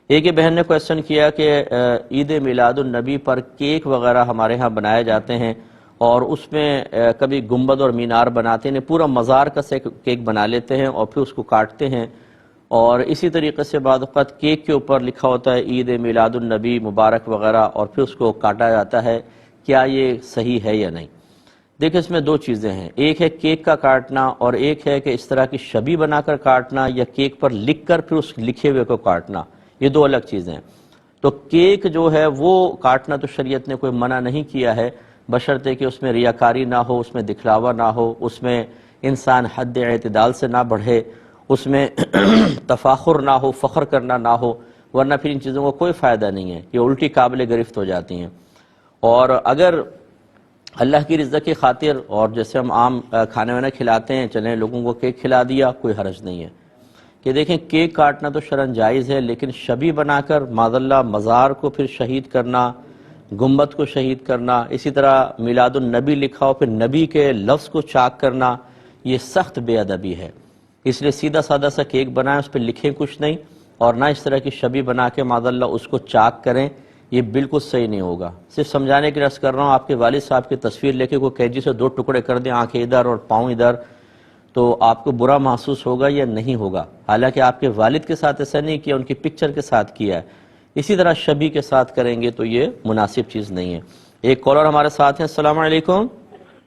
ایک یہ بہن نے کویسچن کیا کہ عید میلاد النبی پر کیک وغیرہ ہمارے ہاں بنائے جاتے ہیں اور اس میں کبھی گنبد اور مینار بناتے ہیں، پورا مزار کا سے کیک بنا لیتے ہیں اور پھر اس کو کاٹتے ہیں، اور اسی طریقے سے بعض اوقات کیک کے اوپر لکھا ہوتا ہے عید میلاد النبی مبارک وغیرہ اور پھر اس کو کاٹا جاتا ہے، کیا یہ صحیح ہے یا نہیں؟ دیکھیں اس میں دو چیزیں ہیں، ایک ہے کیک کا کاٹنا اور ایک ہے کہ اس طرح کی شبیہ بنا کر کاٹنا یا کیک پر لکھ کر پھر اس لکھے ہوئے کو کاٹنا، یہ دو الگ چیزیں ہیں۔ تو کیک جو ہے وہ کاٹنا تو شریعت نے کوئی منع نہیں کیا ہے، بشرطے کہ اس میں ریاکاری نہ ہو، اس میں دکھلاوا نہ ہو، اس میں انسان حد اعتدال سے نہ بڑھے، اس میں تفاخر نہ ہو، فخر کرنا نہ ہو، ورنہ پھر ان چیزوں کو کوئی فائدہ نہیں ہے، یہ الٹی قابل گرفت ہو جاتی ہیں۔ اور اگر اللہ کی رضا کی خاطر اور جیسے ہم عام کھانے وانا کھلاتے ہیں، چلیں لوگوں کو کیک کھلا دیا، کوئی حرج نہیں ہے کہ دیکھیں کیک کاٹنا تو شرعاً جائز ہے، لیکن شبیہ بنا کر معاذاللہ مزار کو پھر شہید کرنا، گنبد کو شہید کرنا، اسی طرح میلاد النبی لکھا ہو پھر نبی کے لفظ کو چاک کرنا، یہ سخت بے ادبی ہے۔ اس لیے سیدھا سادہ سا کیک بنائیں، اس پہ لکھیں کچھ نہیں، اور نہ اس طرح کی شبیہ بنا کے معاذاللہ اس کو چاک کریں، یہ بالکل صحیح نہیں ہوگا۔ صرف سمجھانے کی رس کر رہا ہوں، آپ کے والد صاحب کی تصویر لے کے کوئی قینچی سے 2 ٹکڑے کر دیں، آنکھیں ادھر اور پاؤں ادھر، تو آپ کو برا محسوس ہوگا یا نہیں ہوگا؟ حالانکہ آپ کے والد کے ساتھ ایسا نہیں کیا، ان کی پکچر کے ساتھ کیا ہے، اسی طرح شبیہ کے ساتھ کریں گے تو یہ مناسب چیز نہیں ہے۔ ایک کالر ہمارے ساتھ ہیں، السلام علیکم۔